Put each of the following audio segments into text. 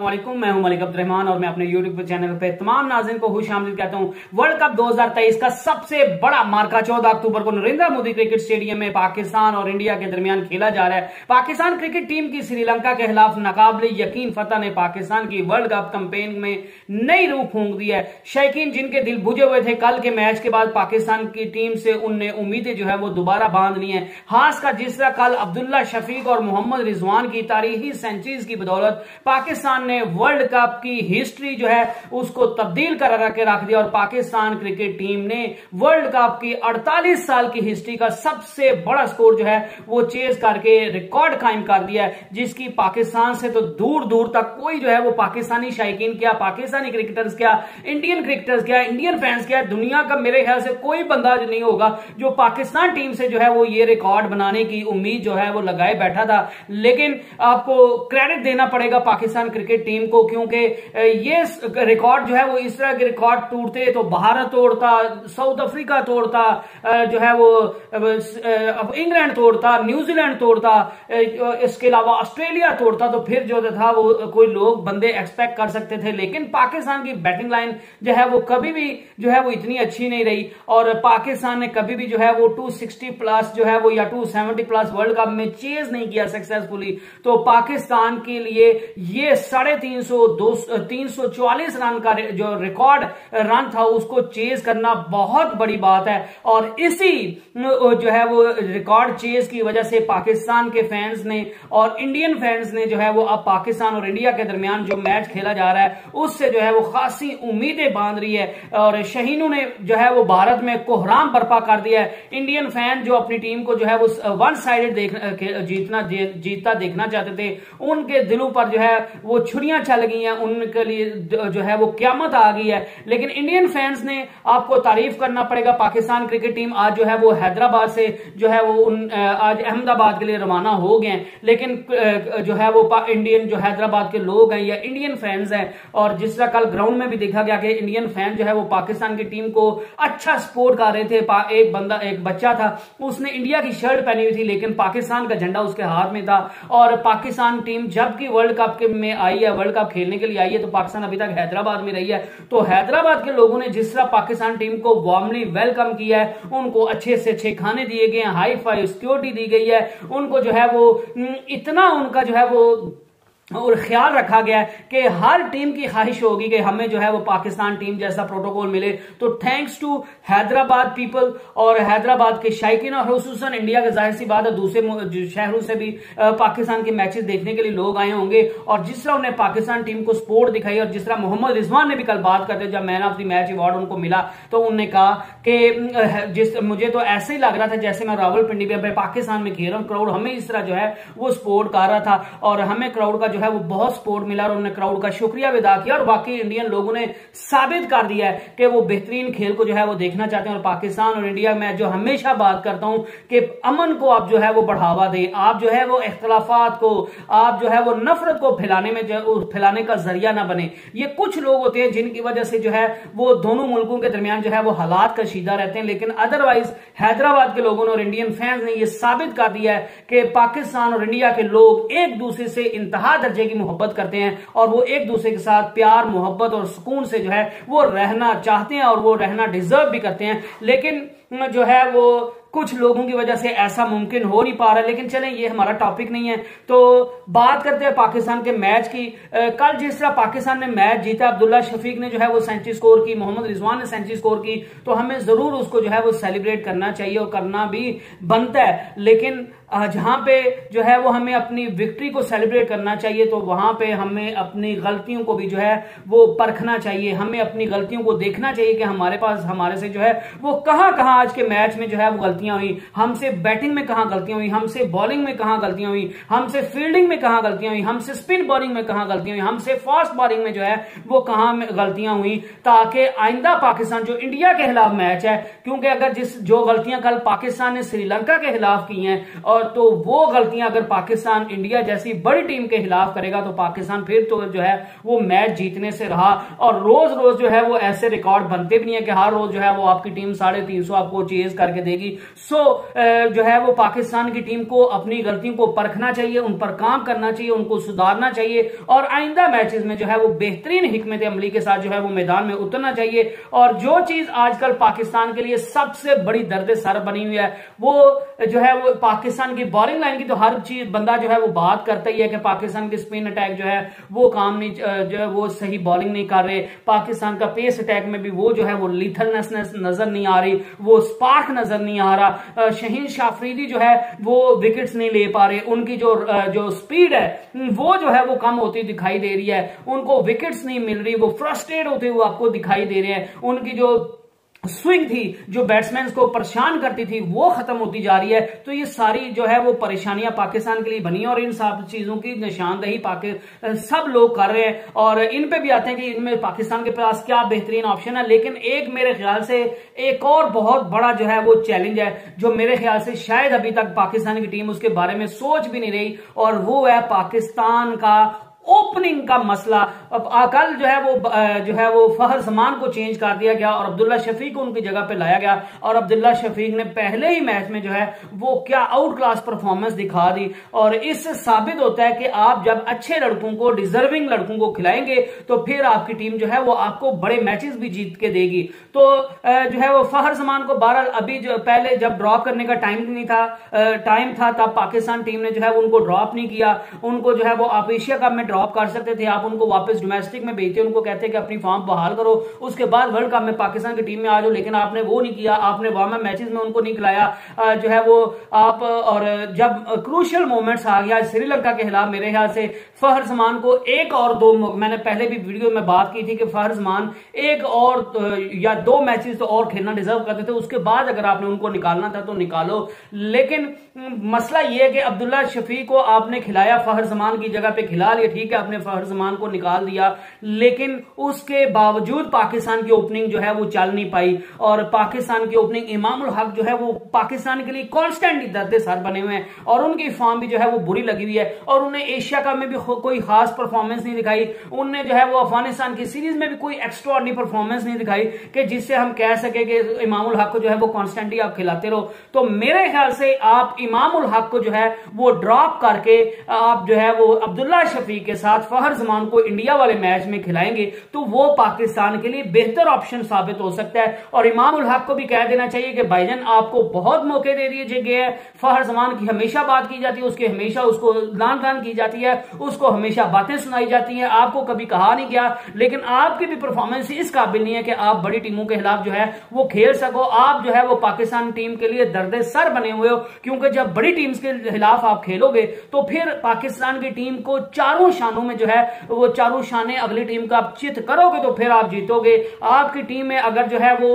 वालेकुम, मैं हूं मलिक अब्दुर्रहमान और मैं अपने यूट्यूब चैनल पे तमाम नाज़रीन को खुशामदीद कहता हूं। वर्ल्ड कप 2023 का सबसे बड़ा मार्का 14 अक्टूबर को नरेंद्र मोदी क्रिकेट स्टेडियम में पाकिस्तान और इंडिया के दरमियान खेला जा रहा है। पाकिस्तान क्रिकेट टीम की श्रीलंका के खिलाफ नाकाबिले यकीन फतह ने पाकिस्तान की वर्ल्ड कप कैंपेन में नई रूह फूंक दी है। शौकीन जिनके दिल बुझे हुए थे कल के मैच के बाद पाकिस्तान की टीम से उनने उम्मीदें जो है वो दोबारा बांध ली हैं। खासकर जिस तरह कल अब्दुल्ला शफीक और मोहम्मद रिजवान की तारीखी सेंचुरीज की बदौलत पाकिस्तान ने वर्ल्ड कप की हिस्ट्री जो है उसको तब्दील करा के रख दिया और पाकिस्तान क्रिकेट टीम ने वर्ल्ड कप की 48 साल की हिस्ट्री का सबसे बड़ा स्कोर जो है वो चेज करके रिकॉर्ड कायम कर दिया है, जिसकी पाकिस्तान से तो दूर दूर तक कोई जो है वो पाकिस्तानी शायकीन क्या, पाकिस्तानी क्रिकेटर्स क्या, इंडियन क्रिकेटर्स क्या, इंडियन फैंस क्या, दुनिया का मेरे ख्याल से कोई बंदा जो नहीं होगा जो पाकिस्तान टीम से जो है वो ये रिकॉर्ड बनाने की उम्मीद जो है वो लगाए बैठा था। लेकिन आपको क्रेडिट देना पड़ेगा पाकिस्तान क्रिकेट टीम को, क्योंकि ये रिकॉर्ड जो है वो इस तरह के रिकॉर्ड टूटते तो भारत तोड़ता, साउथ अफ्रीका तोड़ता, जो है वो इंग्लैंड तोड़ता, न्यूजीलैंड तोड़ता, इसके अलावा ऑस्ट्रेलिया तोड़ता, तो फिर जो था वो कोई लोग बंदे एक्सपेक्ट कर सकते थे। लेकिन पाकिस्तान की बैटिंग लाइन जो है वो कभी भी जो है वो इतनी अच्छी नहीं रही और पाकिस्तान ने कभी भी जो है वो 260 प्लस जो है वो या 270 प्लस वर्ल्ड कप में चेज नहीं किया सक्सेसफुली। तो पाकिस्तान के लिए ये 344 रन का जो रिकॉर्ड रन था उसको चेज करना बहुत बड़ी बात है और इसी जो है वो रिकॉर्ड चेज की वजह से पाकिस्तान के फैंस ने और इंडियन फैंस ने जो है वो अब पाकिस्तान और इंडिया के दरमियान जो मैच खेला जा रहा है उससे जो है वो खासी उम्मीदें बांध रही है और शहीनों ने जो है वो भारत में कोहराम बर्पा कर दिया है। इंडियन फैन जो अपनी टीम को जो है वो वन साइडेड जीतता देखना चाहते थे, उनके दिलों पर जो है वो छुरियां चल गई हैं, उनके लिए जो है वो क्यामत आ गई है। लेकिन इंडियन फैंस ने आपको तारीफ करना पड़ेगा, पाकिस्तान क्रिकेट टीम आज जो है वो हैदराबाद से जो है वो आज अहमदाबाद के लिए रवाना हो गए। लेकिन जो है वो इंडियन जो हैदराबाद के लोग हैं या इंडियन फैंस हैं, और जिस तरह कल ग्राउंड में भी देखा गया कि इंडियन फैन जो है वो पाकिस्तान की टीम को अच्छा सपोर्ट कर रहे थे। एक बच्चा था उसने इंडिया की शर्ट पहनी हुई थी लेकिन पाकिस्तान का झंडा उसके हाथ में था और पाकिस्तान टीम जबकि वर्ल्ड कप में आई है, वर्ल्ड कप खेलने के लिए आई है, तो पाकिस्तान अभी तक हैदराबाद में रही है। तो हैदराबाद के लोगों ने जिस तरह पाकिस्तान टीम को वार्मली वेलकम किया है, उनको अच्छे से अच्छे खाने दिए गए हैं, हाई फाई सिक्योरिटी दी गई है, उनको जो है वो इतना उनका जो है वो और ख्याल रखा गया है कि हर टीम की ख्वाहिश होगी कि हमें जो है वो पाकिस्तान टीम जैसा प्रोटोकॉल मिले। तो थैंक्स टू हैदराबाद पीपल और हैदराबाद के शायकीन और खुसूसन इंडिया के, जाहिर सी बात है दूसरे शहरों से भी पाकिस्तान के मैचेस देखने के लिए लोग आए होंगे और जिस तरह उन्हें पाकिस्तान टीम को सपोर्ट दिखाई और जिस तरह मोहम्मद रिजवान ने भी कल बात करते जब man of the match award उनको मिला तो उन्होंने कहा कि मुझे तो ऐसे ही लग रहा था जैसे मैं रावलपिंडी में पाकिस्तान में खेल रहा हूं, क्राउड हमें इस तरह जो है वो सपोर्ट कर रहा था और हमें क्राउड का जो है वो बहुत सपोर्ट मिला और उन्होंने क्राउड का शुक्रिया भी अदा किया और बाकी इंडियन लोगों ने साबित कर दिया है कि वो बेहतरीन खेल को जो है वो देखना चाहते हैं। और पाकिस्तान और इंडिया में जो हमेशा बात करता हूं कि अमन को आप जो है वो बढ़ावा दें, आप जो है वो इख्तलाफात को, आप जो है वो नफरत को फैलाने का जरिया ना बने। ये कुछ लोग होते हैं जिनकी वजह से जो है वो दोनों मुल्कों के दरमियान जो है वो हालात कशीदा रहते हैं, लेकिन अदरवाइज हैदराबाद के लोगों ने और इंडियन फैंस ने यह साबित कर दिया है कि पाकिस्तान और इंडिया के लोग एक दूसरे से इंतहा दर्जे की मोहब्बत करते हैं और वो एक दूसरे के साथ प्यार, मोहब्बत और सुकून से जो है वो रहना चाहते हैं और वो रहना डिजर्व भी करते हैं। लेकिन जो है वो कुछ लोगों की वजह से ऐसा मुमकिन हो नहीं पा रहा है। लेकिन चलें ये हमारा टॉपिक नहीं है, तो बात करते हैं पाकिस्तान के मैच की। कल जिस तरह पाकिस्तान ने मैच जीता, अब्दुल्ला शफीक ने जो है वो सेंचुरी स्कोर की, मोहम्मद रिजवान ने सेंचुरी स्कोर की, तो हमें जरूर उसको जो है वो सेलिब्रेट करना चाहिए और करना भी बनता है। लेकिन जहां पे जो है वो हमें अपनी विक्ट्री को सेलिब्रेट करना चाहिए तो वहां पे हमें अपनी गलतियों को भी जो है वो परखना चाहिए, हमें अपनी गलतियों को देखना चाहिए कि हमारे से जो है वो कहां आज के मैच में जो है वो गलतियां हुई, हमसे बैटिंग में कहां गलतियां हुई, हमसे बॉलिंग में कहां गलतियां हुई, हमसे फील्डिंग में कहां गलतियां हुई, हमसे स्पिन बॉलिंग में कहां गलतियां हुई, हमसे फास्ट बॉलिंग में जो है वो कहां गलतियां हुई, ताकि आइंदा पाकिस्तान जो इंडिया के खिलाफ मैच है, क्योंकि अगर जो गलतियां कल पाकिस्तान ने श्रीलंका के खिलाफ की हैं और और तो वो गलतियां अगर पाकिस्तान इंडिया जैसी बड़ी टीम के खिलाफ करेगा तो पाकिस्तान फिर तो जो है वो मैच जीतने से रहा। और रोज रोज जो है वो ऐसे रिकॉर्ड बनते भी नहीं है कि हर रोज जो है वो आपकी टीम 350 आपको चेज करके देगी। सो जो है वो पाकिस्तान की टीम को अपनी गलतियों को परखना चाहिए, उन पर काम करना चाहिए, उनको सुधारना चाहिए और आइंदा मैचेस में जो है वो बेहतरीन हिकमत अमली के साथ जो है वो मैदान में उतरना चाहिए। और जो चीज आजकल पाकिस्तान के लिए सबसे बड़ी दर्द सर बनी हुई है वो जो है वो पाकिस्तान की बॉलिंग लाइन की। तो हर चीज बंदा जो है वो बात करता ही है कि पाकिस्तान की स्पिन अटैक जो है वो काम नहीं, जो है वो सही बॉलिंग नहीं कर रहे। पाकिस्तान का पेस अटैक में भी वो जो है वो लीथलनेस नजर नहीं आ रही, वो स्पार्क नजर नहीं आ रहा। शहीन शाफरीदी जो है वो विकेट्स नहीं ले पा रहे, उनकी जो स्पीड है वो जो है वो कम होती दिखाई दे रही है, उनको विकेट्स नहीं मिल रही, वो फ्रस्ट्रेट होते हुए आपको दिखाई दे रहे हैं। उनकी जो स्विंग थी जो बैट्समैन को परेशान करती थी वो खत्म होती जा रही है। तो ये सारी जो है वो परेशानियां पाकिस्तान के लिए बनी और इन सब चीजों की निशानदही सब लोग कर रहे हैं और इन पे भी आते हैं कि इनमें पाकिस्तान के पास क्या बेहतरीन ऑप्शन है। लेकिन एक मेरे ख्याल से एक और बहुत बड़ा जो है वो चैलेंज है जो मेरे ख्याल से शायद अभी तक पाकिस्तान की टीम उसके बारे में सोच भी नहीं रही और वो है पाकिस्तान का ओपनिंग का मसला। अब कल जो है वो फहर जमान को चेंज कर दिया गया और अब्दुल्ला शफीक को उनकी जगह पे लाया गया और अब्दुल्ला शफीक ने पहले ही मैच में जो है वो क्या आउट क्लास परफॉर्मेंस दिखा दी। और इससे साबित होता है कि आप जब अच्छे लड़कों को, डिजर्विंग लड़कों को खिलाएंगे तो फिर आपकी टीम जो है वो आपको बड़े मैचेस भी जीत के देगी। तो जो है वो फहर जमान को बहरहाल अभी जो पहले जब ड्रॉप करने का टाइम था तब पाकिस्तान टीम ने जो है उनको ड्रॉप नहीं किया। उनको जो है वो आप एशिया कप में ड्रॉप कर सकते थे, आप उनको वापस डोमेस्टिक में भेजते, उनको कहते कि अपनी फॉर्म बहाल करो, उसके बाद वर्ल्ड कप में पाकिस्तान की टीम में आ जाओ। लेकिन आपने वो नहीं किया, आपने वार्म अप मैचेस में उनको नहीं खिलाया। जो है वो आप और जब क्रूशियल मोमेंट्स आ गया श्रीलंका के खिलाफ, मेरे ख्याल से फहर जमान को एक और दो, मैंने पहले भी वीडियो में बात की थी कि फहर जमान एक और या दो मैचेस तो और खेलना डिजर्व करते थे, उसके बाद अगर आपने उनको निकालना था तो निकालो। लेकिन मसला यह है कि अब्दुल्ला शफीक को आपने खिलाया, फहर जमान की जगह पे खिला लिया, ठीक है आपने फहर जमान को निकाल दिया, लेकिन उसके बावजूद पाकिस्तान की ओपनिंग जो है वो चल नहीं पाई। और पाकिस्तान की ओपनिंग इमामुल हक जो है वो पाकिस्तान के लिए कॉन्स्टेंट दर्द सर बने हुए हैं और उनकी फॉर्म भी जो है वो बुरी लगी हुई है और उन्हें एशिया कप में भी कोई खास परफॉर्मेंस नहीं दिखाई। उनने जो है वो अफगानिस्तान की सीरीज में भी कोई एक्स्ट्राऑर्डिनरी परफॉर्मेंस नहीं दिखाई कि जिससे हम कह सके कि इमामुल हक को जो है वो कॉन्स्टेंटली आप खिलाते रहो। तो मेरे ख्याल से आप इमामुल हक को जो है वो ड्रॉप करके आप जो है वो अब्दुल्ला शफीक के साथ फहर जमान को इंडिया वाले मैच में खिलाएंगे तो वो पाकिस्तान के लिए बेहतर ऑप्शन साबित हो सकता है। और इमामुल हक को भी कह देना चाहिए कि भाईजान आपको बहुत मौके दे दिए गए हैं, फहर जमान की हमेशा बात की जाती है, उसके हमेशा उसको लान की जाती है, उसको हमेशा बातें सुनाई जाती हैं, आपको कभी कहा नहीं गया। लेकिन आपकी भी परफॉर्मेंस इस काबिल नहीं है कि आप बड़ी टीमों के खिलाफ जो है वो खेल सको। आप जो है वो पाकिस्तान टीम के लिए दर्द सर बने हुए हो, क्योंकि जब बड़ी टीम्स के खिलाफ आप खेलोगे तो फिर पाकिस्तान की टीम को चारों शानों में जो है वो चारों शाने अगली टीम का आप चित करोगे तो फिर आप जीतोगे। आपकी टीम में अगर जो है वो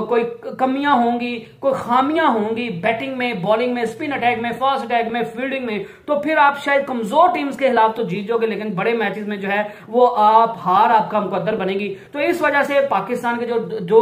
कोई कमियां होंगी, कोई खामियां होंगी बैटिंग में, बॉलिंग में, स्पिन अटैक में, फास्ट अटैक में, फील्डिंग में, तो फिर आप शायद कमजोर टीम्स के खिलाफ तो जीत जाओगे, लेकिन बड़े मैचेस में जो है वो हार आपका मुकद्दर बनेगी। तो इस वजह से पाकिस्तान के जो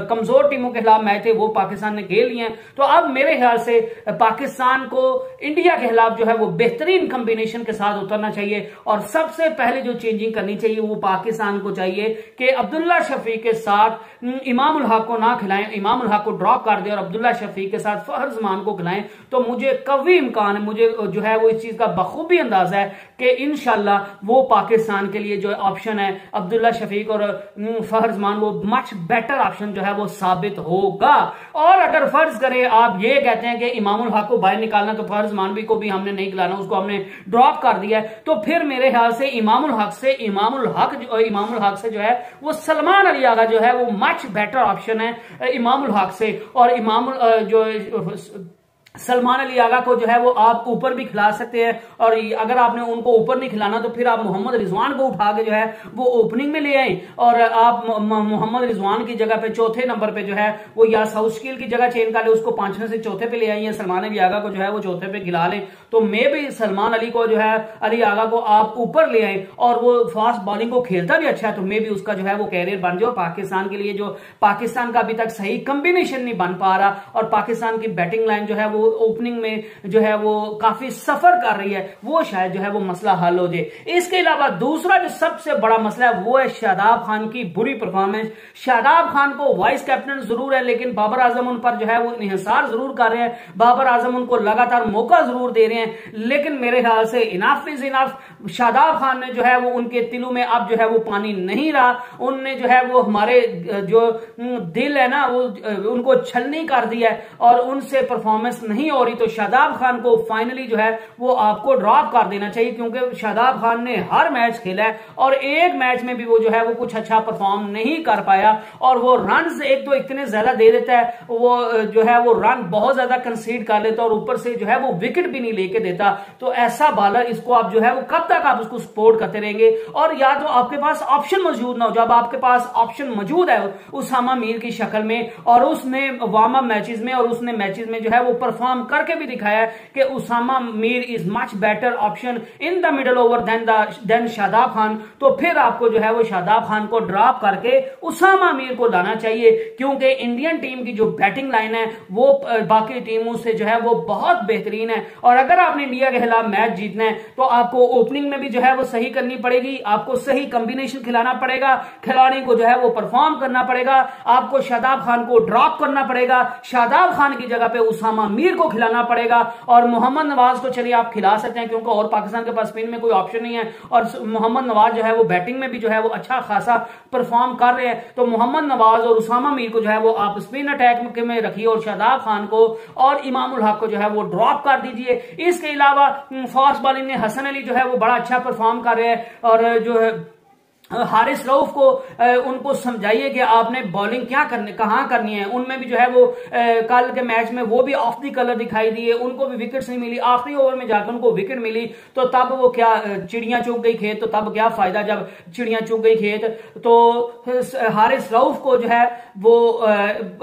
कमजोर टीमों के खिलाफ मैच थे वो पाकिस्तान ने खेल लिए हैं। तो अब मेरे ख्याल से पाकिस्तान को इंडिया के खिलाफ जो है वो बेहतरीन कॉम्बिनेशन के साथ उतरना चाहिए और सबसे पहले जो चेंजिंग करनी चाहिए वो पाकिस्तान को चाहिए कि अब्दुल्ला शफीक के साथ इमामुल हक को ना खिलाएं, इमामुल हक को ड्रॉप कर दे और अब्दुल्ला शफीक के साथ फहर जमान को खिलाएं। तो मुझे कवी इम्कान है, मुझे जो है वो इस चीज का बखूबी अंदाजा है कि इंशाल्लाह वो पाकिस्तान के लिए जो ऑप्शन है अब्दुल्ला शफीक और फहर जमान वो मच बेटर ऑप्शन जो है वो साबित होगा। और अगर फर्ज करें आप ये कहते हैं कि इमामुल हक को बाहर निकालना तो फहर जमान को भी हमने नहीं खिलाना, उसको हमने ड्रॉप कर दिया है, तो फिर मेरे ख्याल से इमामुल हक से जो है वो सलमान अली आगा जो है वो मच बेटर ऑप्शन है इमामुल हक से। और सलमान अली आगा को जो है वो आप ऊपर भी खिला सकते हैं और अगर आपने उनको ऊपर नहीं खिलाना तो फिर आप मोहम्मद रिजवान को उठा के जो है वो ओपनिंग में ले आए और आप मोहम्मद रिजवान की जगह पे चौथे नंबर पे जो है वो या साउथस्किल की जगह चेंज कर ले, उसको 5वें से चौथे पे ले आए, सलमान अली आगा को जो है वो चौथे पे खिला ले। तो मैं भी सलमान अली को जो है अली आगा को आप ऊपर ले आए और वो फास्ट बॉलिंग को खेलता भी अच्छा है तो मैं भी उसका जो है वो कैरियर बन जाए। पाकिस्तान के लिए जो पाकिस्तान का अभी तक सही कॉम्बिनेशन नहीं बन पा रहा और पाकिस्तान की बैटिंग लाइन जो है वो वो ओपनिंग में जो है वो काफी सफर कर रही है, वो शायद जो है वो मसला हल हो जाए। इसके अलावा दूसरा जो सबसे बड़ा मसला है वो है शादाब खान की बुरी परफॉर्मेंस। शादाब खान को वाइस कैप्टन जरूर है, लेकिन बाबर आजम उन पर जो है वो इन्हिसार जरूर कर रहे हैं, बाबर आजम उनको लगातार मौका जरूर दे रहे हैं, लेकिन मेरे ख्याल से enough is enough. Shadab Khan ने जो है वो उनके दिलों में अब जो है वो पानी नहीं रहा, उनने जो है वो हमारे जो दिल है ना वो उनको छलनी कर दिया है और उनसे परफॉर्मेंस नहीं हो रही। तो शादाब खान को फाइनली जो है वो आपको ड्रॉप कर देना चाहिए, क्योंकि शादाब खान ने हर मैच खेला है और एक मैच में भी वो जो है वो कुछ अच्छा परफॉर्म नहीं कर पाया, और वो रन एक तो इतने ज्यादा दे देता है, वो जो है वो रन बहुत ज्यादा कंसीड कर लेता है और ऊपर से जो है वो विकेट भी नहीं लेके देता। तो ऐसा बॉलर इसको आप जो है वो कब तक आप उसको सपोर्ट करते रहेंगे? और या तो आपके पास ऑप्शन मौजूद ना हो। जब आपके पास ऑप्शन मौजूद है उसामा मीर की शक्ल में, और उसने वार्म अप मैचेस में और उसने मैचेस में जो है वो परफॉर्म करके भी दिखाया है कि Usama Mir is much better option in the middle over than Shadab Khan, तो फिर आपको जो है वो शादाब खान को ड्रॉप करके उसामा मीर को लाना चाहिए, क्योंकि इंडियन टीम की जो बैटिंग लाइन है वो बाकी टीमों से जो है वो बहुत बेहतरीन है। और अगर आपने इंडिया के खिलाफ मैच जीतना है तो आपको ओपनिंग में भी जो है वो सही करनी पड़ेगी, आपको सही कॉम्बिनेशन खिलाना पड़ेगा, खिलाड़ी को जो है वो परफॉर्म करना पड़ेगा, आपको शादाब खान को ड्रॉप करना पड़ेगा, शादाब खान की जगह पे उसामा मीर को खिलाना पड़ेगा। और मोहम्मद नवाज को चलिए आप खिला सकते हैं, क्योंकि और पाकिस्तान के पास स्पिन में कोई ऑप्शन नहीं है, और मोहम्मद नवाज जो है वो बैटिंग में भी जो है वो अच्छा खासा परफॉर्म कर रहे हैं। तो मोहम्मद नवाज और उसामा मीर को जो है वो आप स्पिन अटैक में रखिए और शादाब खान को और इमामुल हक को जो है वो ड्रॉप कर दीजिए। इसके अलावा फास्ट बॉलिंग में हसन अली जो है वो बड़ा अच्छा परफॉर्म कर रहे हैं, और जो है हारिस रऊफ को उनको समझाइए कि आपने बॉलिंग क्या करनी, कहां करनी है। उनमें भी जो है वो कल के मैच में वो भी ऑफ दी कलर दिखाई दिए, उनको भी विकेट्स नहीं मिली, आखिरी ओवर में जाकर उनको विकेट मिली, तो तब वो क्या चिड़ियां चुग गई खेत, तो तब क्या फायदा जब चिड़ियां चुग गई खेत। तो हारिस रऊफ को जो है वो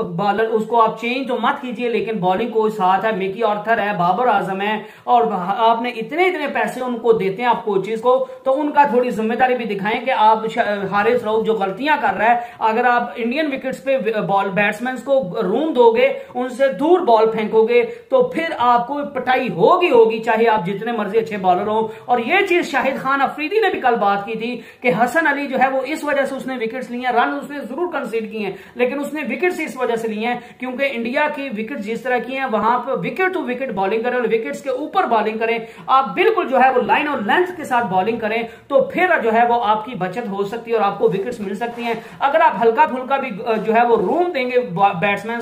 बॉलर उसको आप चेंज तो मत कीजिए, लेकिन बॉलिंग को साथ है, मिकी आर्थर है, बाबर आजम है, और आपने इतने इतने पैसे उनको देते हैं आप कोचेस को, तो उनका थोड़ी जिम्मेदारी भी दिखाएं कि आप हारिस रऊफ जो गलतियां कर रहा है, अगर आप इंडियन विकेट्स पे बॉल बैट्समैन को रूम दोगे, उनसे दूर बॉल फेंकोगे, तो फिर आपको पिटाई होगी, चाहे आप जितने मर्जी अच्छे बॉलर हो। और ये चीज शाहिद खान अफरीदी ने भी कल बात की थी कि हसन अली जो है वो इस वजह से उसने विकेट्स लिए, रन उसने जरूर कंसीड किए हैं, लेकिन उसने विकेट्स इस वजह से लिए हैं क्योंकि इंडिया की विकेट जिस तरह की है वहां पर विकेट टू विकेट बॉलिंग करें और विकेट्स के ऊपर बॉलिंग करें। आप बिल्कुल जो है वो लाइन और लेंथ के साथ बॉलिंग करें, तो फिर जो है वो आपकी बचत हो सकती है और आपको विकेट्स मिल सकती हैं। अगर आप हल्का फुल्का भी जो है वो रूम देंगे बैट्समैन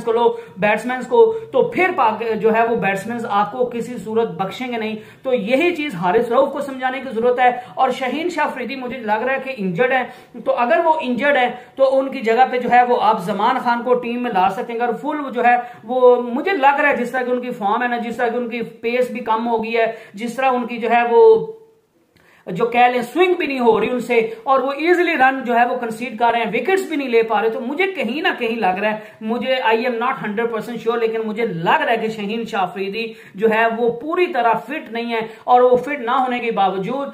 को, तो फिर जो है वो बैट्समैन आपको किसी सूरत बख्शेंगे नहीं। तो यही चीज हारिस रऊफ को समझाने की जरूरत है। और शहीन शाह अफरीदी मुझे लग रहा है कि इंजर्ड है, तो अगर वो इंजर्ड है तो उनकी जगह पे जो है वो आप जमान खान को टीम में ला सकते हैं। अगर फुल जो है वो मुझे लग रहा है जिस तरह की उनकी फॉर्म है ना, जिस तरह की उनकी पेस भी कम हो गई है, जिस तरह उनकी जो है वो जो कह लें स्विंग भी नहीं हो रही उनसे, और वो इजीली रन जो है वो कंसीड कर रहे हैं, विकेट्स भी नहीं ले पा रहे, तो मुझे कहीं ना कहीं लग रहा है, मुझे आई एम नॉट 100% श्योर, लेकिन मुझे लग रहा है कि शहीन शाह अफरीदी जो है वो पूरी तरह फिट नहीं है। और वो फिट ना होने के बावजूद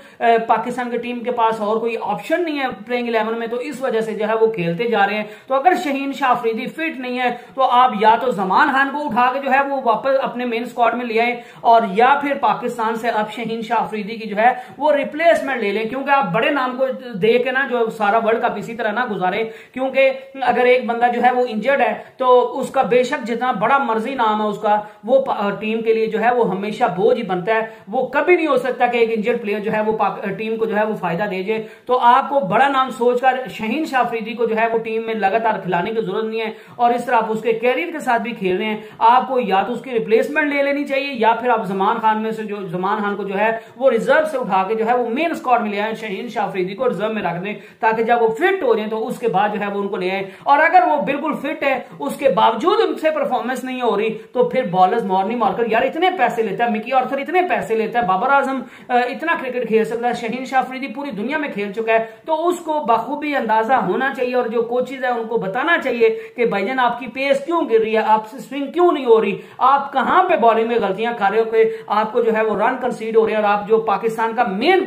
पाकिस्तान की टीम के पास और कोई ऑप्शन नहीं है प्लेइंग 11 में, तो इस वजह से जो है वो खेलते जा रहे हैं। तो अगर शहीन शाह अफरीदी फिट नहीं है तो आप या तो जमान खान को उठा के जो है वो वापस अपने मेन स्क्वाड में ले आए, और या फिर पाकिस्तान से आप शहीन शाह अफरीदी की जो है वो रिप्लेसमेंट ले लें, क्योंकि आप बड़े नाम को दे के ना जो सारा वर्ल्ड कप इसी तरह ना गुजारे, क्योंकि अगर एक बंदा जो है वो इंजर्ड है तो उसका बेशक जितना बड़ा मर्जी नाम है उसका, वो टीम के लिए जो है वो हमेशा बोझ ही बनता है। वो कभी नहीं हो सकता कि एक इंजर्ड प्लेयर जो है वो टीम को जो है वो फायदा दे जाए। तो आपको बड़ा नाम सोचकर शहीन शाह अफरीदी को जो है वो टीम में लगातार खिलाने की जरूरत नहीं है, और इस तरह आप उसके कैरियर के साथ भी खेल रहे हैं। आपको या तो उसकी रिप्लेसमेंट ले लेनी चाहिए, या फिर आप जमान खान में से जो जमान खान को जो है वो रिजर्व से उठा के जो है वो मेन स्क्वाड में ले आए, शहीन शाह अफरीदी को रिजर्व में रख दें, ताकि जब वो फिट हो जाए तो उसके बाद जो है वो उनको ले आए। और अगर वो बिल्कुल फिट है उसके बावजूद उनसे परफॉर्मेंस नहीं हो रही, तो फिर बॉलर्स मॉर्निंग मार्कर यार इतने पैसे लेता है, मिकी आर्थर इतने पैसे लेता है, बाबर आजम इतना क्रिकेट खेल सकता है, शहीन शाह अफरीदी पूरी दुनिया में खेल चुका है, तो उसको बखूबी अंदाजा होना चाहिए और जो कोचेज है उनको बताना चाहिए कि भाईजान आपकी पेस क्यों गिर रही है, आपसे स्विंग क्यों नहीं हो रही, आप कहां पे बॉलिंग में गलतियां कर रहे हो कि आपको जो है वो रन कंसीड हो रहे हैं, और आप जो पाकिस्तान का मेन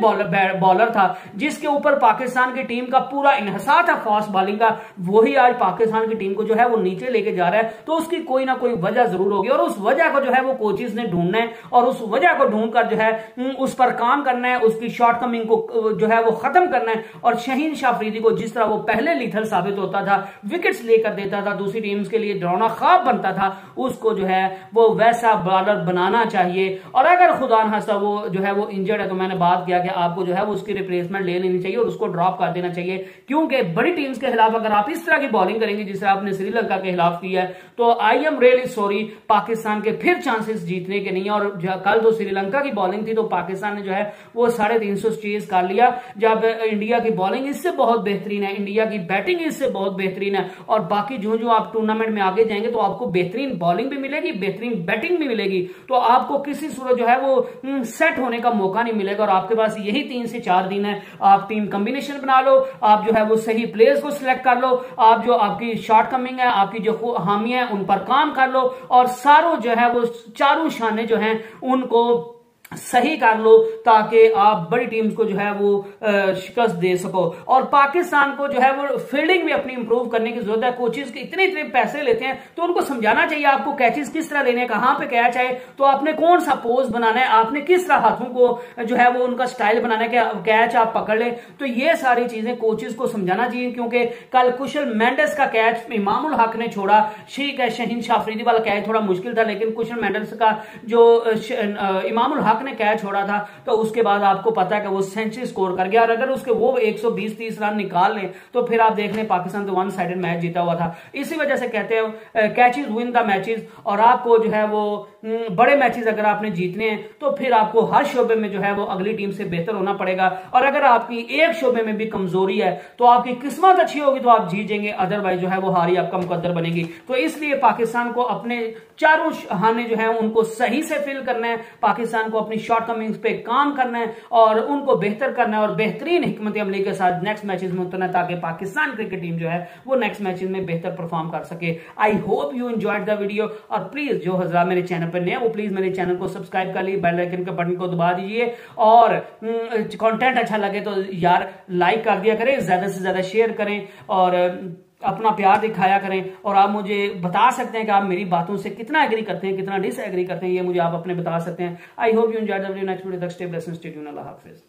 बॉलर था जिसके ऊपर पाकिस्तान की टीम का पूरा इन्हिसार था फास्ट बॉलिंग का, वही आज पाकिस्तान की टीम को जो है वो नीचे लेके जा रहा है। तो उसकी कोई ना कोई वजह जरूर होगी और उस वजह को जो है वो कोचेस ने ढूंढना है और उस वजह को ढूंढकर जो है उस पर काम करना है, उसकी शॉर्टकमिंग को जो है वो खत्म करना है। और शाहीन शाह अफरीदी को जिस तरह वो पहले लीथल साबित होता था, विकेट्स लेकर देता था, दूसरी टीम्स के लिए डरावना ख्वाब बनता था, उसको जो है वो वैसा बॉलर बनाना चाहिए। और अगर खुदा न खास्ता वो जो है वो इंजर्ड है तो मैंने बात किया कि आपको जो है वो उसकी रिप्लेसमेंट ले लेनी चाहिए और उसको ड्रॉप कर देना चाहिए, क्योंकि बड़ी टीम्स के खिलाफ अगर आप इस तरह की बॉलिंग करेंगे जिस तरह आपने श्रीलंका के खिलाफ किया है तो I am really sorry, Pakistan के फिर चांसेस जीतने के नहीं है। और कल तो श्रीलंका की बॉलिंग थी तो पाकिस्तान ने जो है वो 350 चेज कर लिया, जब इंडिया की बॉलिंग इससे बहुत बेहतरीन है, इंडिया की बैटिंग इससे बहुत बेहतरीन है। और बाकी जो जो आप टूर्नामेंट में आगे जाएंगे तो आपको बेहतरीन बॉलिंग भी मिलेगी, बेहतरीन बैटिंग भी मिलेगी, तो आपको किसी सूरत जो है वो सेट होने का मौका नहीं मिलेगा। और आपके पास यही 3 से 4 दिन है, आप टीम कॉम्बिनेशन बना लो, आप जो है वो सही प्लेयर्स को सिलेक्ट कर लो, आप जो आपकी शॉर्ट कमिंग है, आपकी जो हामी है उन पर काम कर लो और सारों जो है वो चारों शाने जो हैं उनको सही कर लो ताकि आप बड़ी टीम्स को जो है वो शिकस्त दे सको। और पाकिस्तान को जो है वो फील्डिंग में अपनी इंप्रूव करने की जरूरत है। कोचेस के इतने इतने पैसे लेते हैं तो उनको समझाना चाहिए आपको कैचेस किस तरह लेने, कहां पे कैच है, तो आपने कौन सा पोज बनाना है, आपने किस तरह हाथों को जो है वो उनका स्टाइल बनाना है कि कैच आप पकड़ ले। तो ये सारी चीजें कोचेस को समझाना चाहिए, क्योंकि कल कुशल मेंडिस का कैच इमामुल हक ने छोड़ा, ठीक है शाहीन शाह अफरीदी वाला कैच थोड़ा मुश्किल था, लेकिन कुशल मेंडिस का जो इमामुल हक ने कैच छोड़ा था तो उसके बाद आपको पता है कि वो सेंचुरी स्कोर कर गया। और अगर उसके वो 120-30 रन निकाल लें तो फिर आप देख लें पाकिस्तान तो वन साइडेड मैच जीता हुआ था। इसी वजह से कहते हैं कैचेस विन द मैचेस, और आपको जो है वो बड़े मैचेस अगर आपने जीतने हैं तो फिर आपको हर शोबे में जो है वो अगली टीम से बेहतर होना पड़ेगा। और अगर आपकी एक शोबे में भी कमजोरी है तो आपकी किस्मत अच्छी होगी तो आप जीतेंगे, अदरवाइज जो है वो हारी आपका मुकद्दर बनेगी। तो इसलिए पाकिस्तान को अपने चारों हाने जो है उनको सही से फिल करना है, पाकिस्तान को अपनी शॉर्ट कमिंग्स पे काम करना है और उनको बेहतर करना है और बेहतरीन हिकमत अमली के साथ नेक्स्ट मैचेस में उतरना है ताकि पाकिस्तान क्रिकेट टीम जो है वो नेक्स्ट मैचेस में बेहतर परफॉर्म कर सके। I hope you enjoyed the video, और प्लीज जो हजरात मेरे चैनल पर नए वो प्लीज मेरे चैनल को सब्सक्राइब कर लीजिए, बेल आइकन के बटन को दबा दीजिए, और कंटेंट अच्छा लगे तो यार लाइक कर दिया करें, ज्यादा से ज्यादा शेयर करें और अपना प्यार दिखाया करें। और आप मुझे बता सकते हैं कि आप मेरी बातों से कितना एग्री करते हैं, कितना डिसएग्री करते हैं, ये मुझे आप अपने बता सकते हैं। I hope you enjoyed the video. Next video तक स्टे ब्लेस्ड, स्टे ट्यून्ड, अल्लाह हाफिज।